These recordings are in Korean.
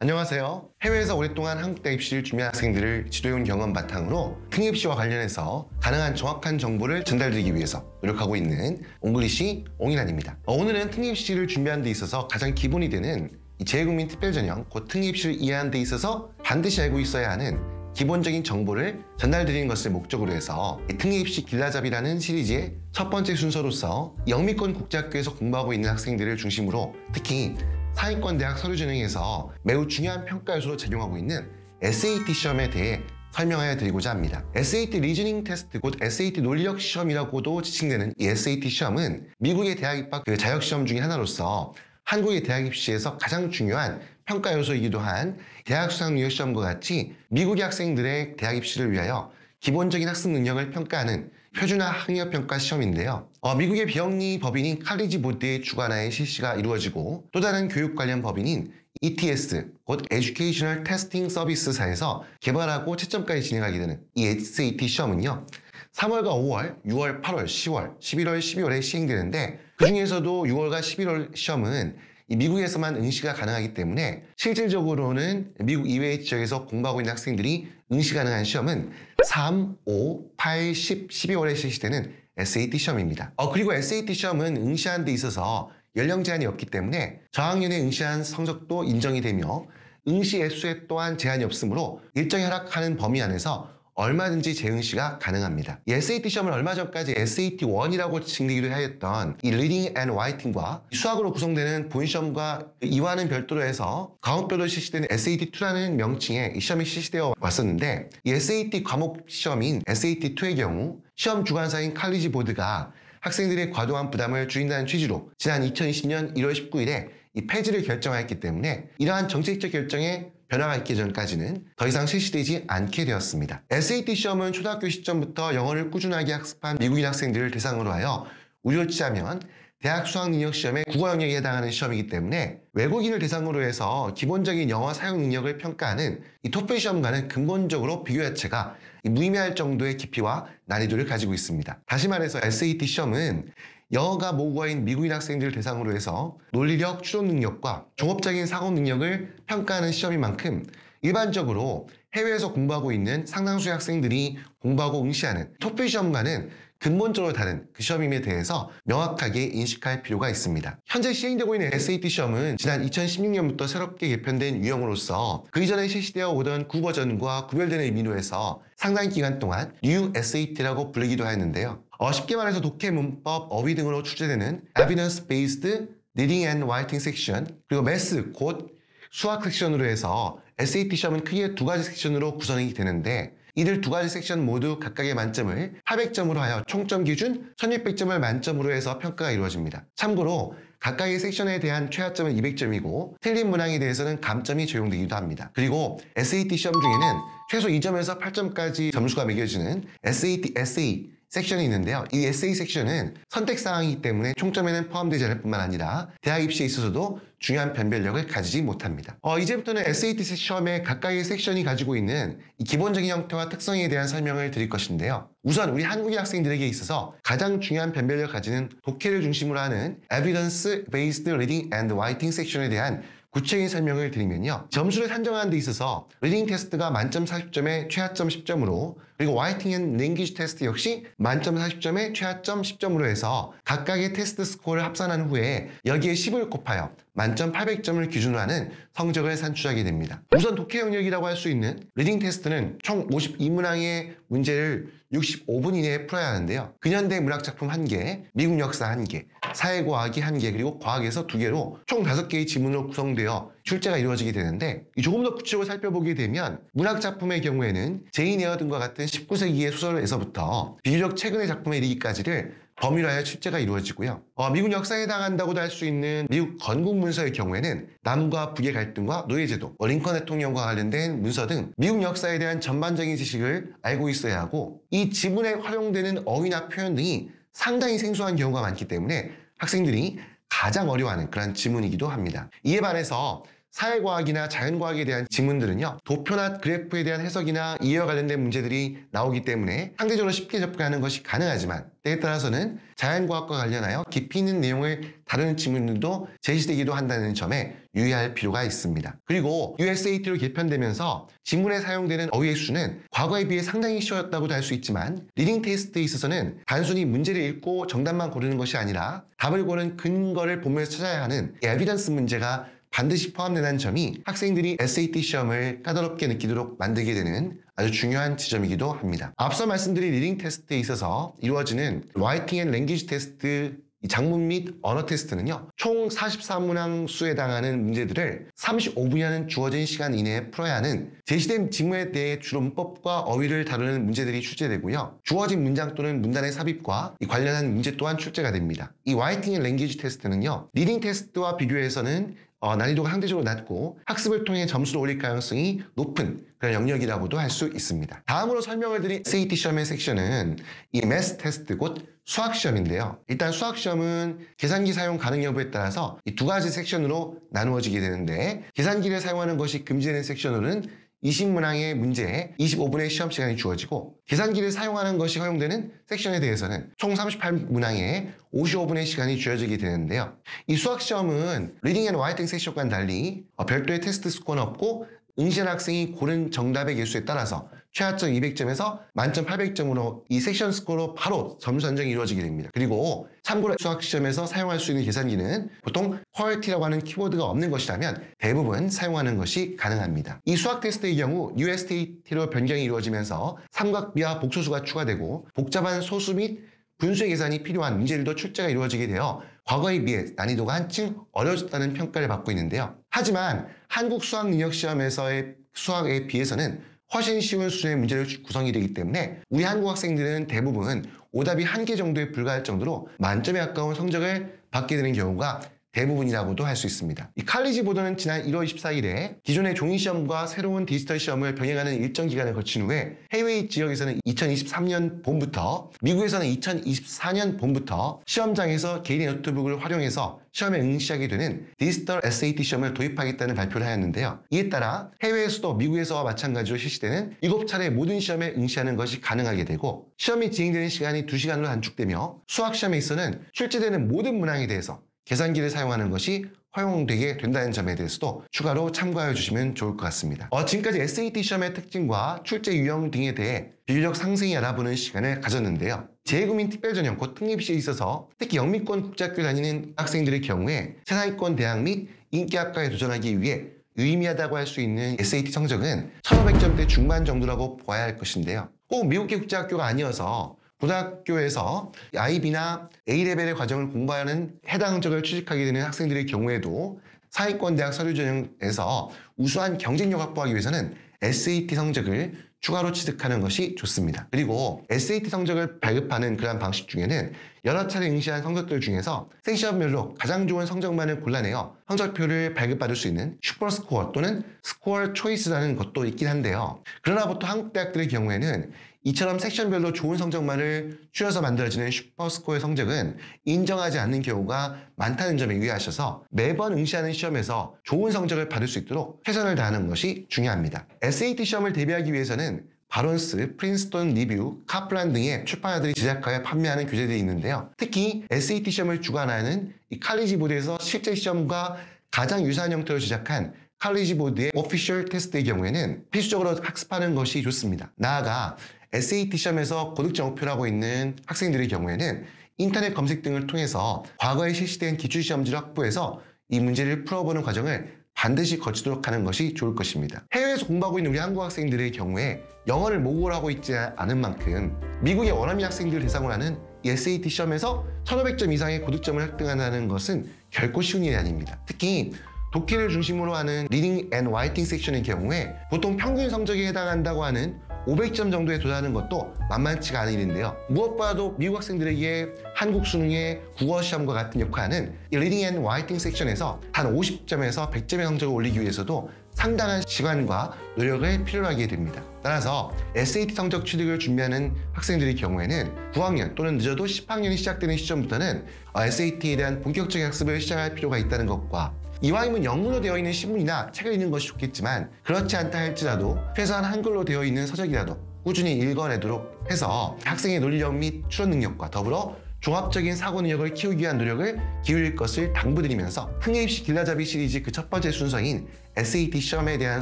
안녕하세요. 해외에서 오랫동안 한국 대 입시를 준비한 학생들을 지도해온 경험 바탕으로 특입시와 관련해서 가능한 정확한 정보를 전달드리기 위해서 노력하고 있는 옹글리시 옹일환입니다. 오늘은 특입시를 준비하는 데 있어서 가장 기본이 되는 이 재외국민 특별전형, 곧 특입시를 이해하는 데 있어서 반드시 알고 있어야 하는 기본적인 정보를 전달드리는 것을 목적으로 해서 특립시 길라잡이라는 시리즈의 첫 번째 순서로서 영미권 국제학교에서 공부하고 있는 학생들을 중심으로 특히 상위권 대학 서류 전형에서 매우 중요한 평가 요소로 작용하고 있는 SAT 시험에 대해 설명하여 드리고자 합니다. SAT 리즈닝 테스트, 곧 SAT 논리력 시험이라고도 지칭되는 이 SAT 시험은 미국의 대학 입학 자격 시험 중에 하나로서 한국의 대학 입시에서 가장 중요한 평가 요소이기도 한 대학 수학 능력 시험과 같이 미국의 학생들의 대학 입시를 위하여 기본적인 학습 능력을 평가하는 표준화 학력 평가 시험인데요. 미국의 비영리 법인인 칼리지 보드의 주관하에 실시가 이루어지고 또 다른 교육 관련 법인인 ETS, 곧 Educational Testing Service사에서 개발하고 채점까지 진행하게 되는 이 SAT 시험은요. 3월과 5월, 6월, 8월, 10월, 11월, 12월에 시행되는데 그 중에서도 6월과 11월 시험은 이 미국에서만 응시가 가능하기 때문에 실질적으로는 미국 이외의 지역에서 공부하고 있는 학생들이 응시 가능한 시험은 3, 5, 8, 10, 12월에 실시되는 SAT 시험입니다. 그리고 SAT 시험은 응시하는 데 있어서 연령 제한이 없기 때문에 저학년에 응시한 성적도 인정이 되며 응시 횟수에 또한 제한이 없으므로 일정이 허락하는 범위 안에서 얼마든지 재응시가 가능합니다. 이 SAT 시험은 얼마 전까지 SAT1이라고 칭되기도 하였던 이 리딩 앤 라이팅과 수학으로 구성되는 본시험과 이와는 별도로 해서 과목별로 실시되는 SAT2라는 명칭의 이 시험이 실시되어 왔었는데 이 SAT 과목 시험인 SAT2의 경우 시험 주관사인 칼리지 보드가 학생들의 과도한 부담을 줄인다는 취지로 지난 2020년 1월 19일에 이 폐지를 결정하였기 때문에 이러한 정책적 결정에 변화가 있기 전까지는 더 이상 실시되지 않게 되었습니다. SAT 시험은 초등학교 시점부터 영어를 꾸준하게 학습한 미국인 학생들을 대상으로 하여 우려치자면 대학 수학능력 시험의 국어 영역에 해당하는 시험이기 때문에 외국인을 대상으로 해서 기본적인 영어 사용 능력을 평가하는 이 토플 시험과는 근본적으로 비교 자체가 무의미할 정도의 깊이와 난이도를 가지고 있습니다. 다시 말해서 SAT 시험은 영어가 모국어인 미국인 학생들을 대상으로 해서 논리력, 추론 능력과 종합적인 사고 능력을 평가하는 시험인 만큼 일반적으로 해외에서 공부하고 있는 상당수의 학생들이 공부하고 응시하는 토플 시험과는 근본적으로 다른 그 시험임에 대해서 명확하게 인식할 필요가 있습니다. 현재 시행되고 있는 SAT 시험은 지난 2016년부터 새롭게 개편된 유형으로서 그 이전에 실시되어 오던 국어 버전과 구별되는 의미로 해서 상당 기간 동안 New SAT라고 불리기도 하였는데요. 쉽게 말해서 독해, 문법, 어휘 등으로 출제되는 Evidence Based Reading and Writing Section, 그리고 Math, 곧 수학 섹션으로 해서 SAT 시험은 크게 두 가지 섹션으로 구성이 되는데 이들 두 가지 섹션 모두 각각의 만점을 800점으로 하여 총점 기준 1600점을 만점으로 해서 평가가 이루어집니다. 참고로 각각의 섹션에 대한 최하점은 200점이고 틀린 문항에 대해서는 감점이 적용되기도 합니다. 그리고 SAT 시험 중에는 최소 2점에서 8점까지 점수가 매겨지는 SAT Essay 섹션이 있는데요. 이 에세이 섹션은 선택사항이기 때문에 총점에는 포함되지 않을 뿐만 아니라 대학 입시에 있어서도 중요한 변별력을 가지지 못합니다. 이제부터는 SAT 시험의 각각의 섹션이 가지고 있는 이 기본적인 형태와 특성에 대한 설명을 드릴 것인데요. 우선 우리 한국의 학생들에게 있어서 가장 중요한 변별력을 가지는 독해를 중심으로 하는 Evidence Based Reading and Writing 섹션에 대한 구체적인 설명을 드리면요. 점수를 산정하는 데 있어서 리딩 테스트가 만점 40점에 최하점 10점으로 그리고 라이팅 앤 랭귀지 테스트 역시 만점 40점에 최하점 10점으로 해서 각각의 테스트 스코어를 합산한 후에 여기에 10을 곱하여 만점 800점을 기준으로 하는 성적을 산출하게 됩니다. 우선 독해 영역이라고 할 수 있는 리딩 테스트는 총 52문항의 문제를 65분 이내에 풀어야 하는데요. 근현대 문학작품 1개, 미국 역사 1개, 사회과학이 1개, 그리고 과학에서 2개로 총 5개의 지문으로 구성되어 출제가 이루어지게 되는데 조금 더 구체적으로 살펴보게 되면 문학작품의 경우에는 제인 에어 등과 같은 19세기의 소설에서부터 비교적 최근의 작품에 이르기까지를 범위로 하여 출제가 이루어지고요. 미국 역사에 해당한다고도 할 수 있는 미국 건국 문서의 경우에는 남과 북의 갈등과 노예제도, 링컨 대통령과 관련된 문서 등 미국 역사에 대한 전반적인 지식을 알고 있어야 하고 이 지문에 활용되는 어휘나 표현 등이 상당히 생소한 경우가 많기 때문에 학생들이 가장 어려워하는 그런 지문이기도 합니다. 이에 반해서 사회과학이나 자연과학에 대한 지문들은요, 도표나 그래프에 대한 해석이나 이해와 관련된 문제들이 나오기 때문에 상대적으로 쉽게 접근하는 것이 가능하지만 때에 따라서는 자연과학과 관련하여 깊이 있는 내용을 다루는 지문들도 제시되기도 한다는 점에 유의할 필요가 있습니다. 그리고 USAT로 개편되면서 지문에 사용되는 어휘의 수는 과거에 비해 상당히 쉬워졌다고도 할 수 있지만 리딩 테스트에 있어서는 단순히 문제를 읽고 정답만 고르는 것이 아니라 답을 고른 근거를 보면서 찾아야 하는 에비던스 문제가 반드시 포함된다는 점이 학생들이 SAT 시험을 까다롭게 느끼도록 만들게 되는 아주 중요한 지점이기도 합니다. 앞서 말씀드린 리딩 테스트에 있어서 이루어지는 라이팅 앤 랭귀지 테스트 장문 및 언어 테스트는요, 총 44문항수에 해당하는 문제들을 35분이라는 주어진 시간 이내에 풀어야 하는 제시된 지문에 대해 주로 문법과 어휘를 다루는 문제들이 출제되고요. 주어진 문장 또는 문단의 삽입과 관련한 문제 또한 출제가 됩니다. 이 라이팅 앤 랭귀지 테스트는요, 리딩 테스트와 비교해서는 난이도가 상대적으로 낮고 학습을 통해 점수를 올릴 가능성이 높은 그런 영역이라고도 할 수 있습니다. 다음으로 설명을 드릴 SAT 시험의 섹션은 이 매스 테스트 곧 수학 시험인데요. 일단 수학 시험은 계산기 사용 가능 여부에 따라서 이 두 가지 섹션으로 나누어지게 되는데, 계산기를 사용하는 것이 금지되는 섹션으로는 20문항의 문제에 25분의 시험 시간이 주어지고, 계산기를 사용하는 것이 허용되는 섹션에 대해서는 총 38문항에 55분의 시간이 주어지게 되는데요. 이 수학 시험은 리딩 앤 라이팅 섹션과는 달리 별도의 테스트 스코어는 없고, 응시한 학생이 고른 정답의 개수에 따라서 최하점 200점에서 만점 800점으로 이 섹션 스코어로 바로 점수 산정이 이루어지게 됩니다. 그리고 참고로 수학 시험에서 사용할 수 있는 계산기는 보통 QWERTY라고 하는 키보드가 없는 것이라면 대부분 사용하는 것이 가능합니다. 이 수학 테스트의 경우 USAT로 변경이 이루어지면서 삼각비와 복소수가 추가되고 복잡한 소수 및 분수의 계산이 필요한 문제들도 출제가 이루어지게 되어 과거에 비해 난이도가 한층 어려워졌다는 평가를 받고 있는데요. 하지만 한국 수학능력시험에서의 수학에 비해서는 훨씬 쉬운 수준의 문제를 구성이 되기 때문에 우리 한국 학생들은 대부분 오답이 1개 정도에 불과할 정도로 만점에 가까운 성적을 받게 되는 경우가 대부분이라고도 할 수 있습니다. 이 칼리지 보드는 지난 1월 24일에 기존의 종이시험과 새로운 디지털 시험을 병행하는 일정 기간을 거친 후에 해외 지역에서는 2023년 봄부터, 미국에서는 2024년 봄부터 시험장에서 개인의 노트북을 활용해서 시험에 응시하게 되는 디지털 SAT 시험을 도입하겠다는 발표를 하였는데요. 이에 따라 해외에서도 미국에서와 마찬가지로 실시되는 7차례 모든 시험에 응시하는 것이 가능하게 되고, 시험이 진행되는 시간이 2시간으로 단축되며 수학 시험에 있어서는 출제되는 모든 문항에 대해서 계산기를 사용하는 것이 허용되게 된다는 점에 대해서도 추가로 참고해 주시면 좋을 것 같습니다. 지금까지 SAT 시험의 특징과 출제 유형 등에 대해 비교적 상세히 알아보는 시간을 가졌는데요. 재외국민 특별전형 곧 특립시에 있어서 특히 영미권 국제학교 다니는 학생들의 경우에 최상위권 대학 및 인기학과에 도전하기 위해 유의미하다고 할 수 있는 SAT 성적은 1500점대 중반 정도라고 보아야 할 것인데요. 꼭 미국계 국제학교가 아니어서 고등학교에서 IB나 A레벨의 과정을 공부하는 해당 성적을 취직하게 되는 학생들의 경우에도 상위권 대학 서류 전형에서 우수한 경쟁력 확보하기 위해서는 SAT 성적을 추가로 취득하는 것이 좋습니다. 그리고 SAT 성적을 발급하는 그러한 방식 중에는 여러 차례 응시한 성적들 중에서 섹션별로 가장 좋은 성적만을 골라내어 성적표를 발급받을 수 있는 슈퍼스코어 또는 스코어 초이스라는 것도 있긴 한데요. 그러나 보통 한국 대학들의 경우에는 이처럼 섹션별로 좋은 성적만을 추려서 만들어지는 슈퍼스코어의 성적은 인정하지 않는 경우가 많다는 점에 유의하셔서 매번 응시하는 시험에서 좋은 성적을 받을 수 있도록 최선을 다하는 것이 중요합니다. SAT 시험을 대비하기 위해서는 바론스, 프린스턴 리뷰, 카플란 등의 출판사들이 제작하여 판매하는 교재들이 있는데요. 특히 SAT 시험을 주관하는 이 칼리지 보드에서 실제 시험과 가장 유사한 형태로 제작한 칼리지 보드의 오피셜 테스트의 경우에는 필수적으로 학습하는 것이 좋습니다. 나아가 SAT 시험에서 고득점 목표로 하고 있는 학생들의 경우에는 인터넷 검색 등을 통해서 과거에 실시된 기출시험지를 확보해서 이 문제를 풀어보는 과정을 반드시 거치도록 하는 것이 좋을 것입니다. 해외에서 공부하고 있는 우리 한국 학생들의 경우에 영어를 모국어로 하고 있지 않은 만큼 미국의 원어민 학생들을 대상으로 하는 이 SAT 시험에서 1500점 이상의 고득점을 획득한다는 것은 결코 쉬운 일이 아닙니다. 특히 독해를 중심으로 하는 리딩 앤 라이팅 섹션의 경우에 보통 평균 성적에 해당한다고 하는 500점 정도에 도달하는 것도 만만치가 않은 일인데요. 무엇보다도 미국 학생들에게 한국 수능의 국어 시험과 같은 역할은 이 리딩 앤 라이팅 섹션에서 단 50점에서 100점의 성적을 올리기 위해서도 상당한 시간과 노력을 필요로 하게 됩니다. 따라서 SAT 성적 취득을 준비하는 학생들의 경우에는 9학년 또는 늦어도 10학년이 시작되는 시점부터는 SAT에 대한 본격적인 학습을 시작할 필요가 있다는 것과 이왕이면 영문으로 되어 있는 신문이나 책을 읽는 것이 좋겠지만 그렇지 않다 할지라도 최소한 한글로 되어 있는 서적이라도 꾸준히 읽어내도록 해서 학생의 논리력 및 추론 능력과 더불어 종합적인 사고 능력을 키우기 위한 노력을 기울일 것을 당부드리면서 흥해입시 길라잡이 시리즈 그 첫 번째 순서인 SAT 시험에 대한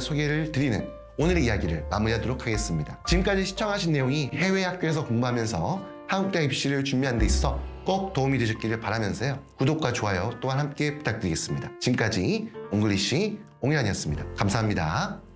소개를 드리는 오늘의 이야기를 마무리하도록 하겠습니다. 지금까지 시청하신 내용이 해외 학교에서 공부하면서 한국대 입시를 준비하는 데 있어서 꼭 도움이 되셨기를 바라면서요. 구독과 좋아요 또한 함께 부탁드리겠습니다. 지금까지 옹글리시 옹일환이었습니다. 감사합니다.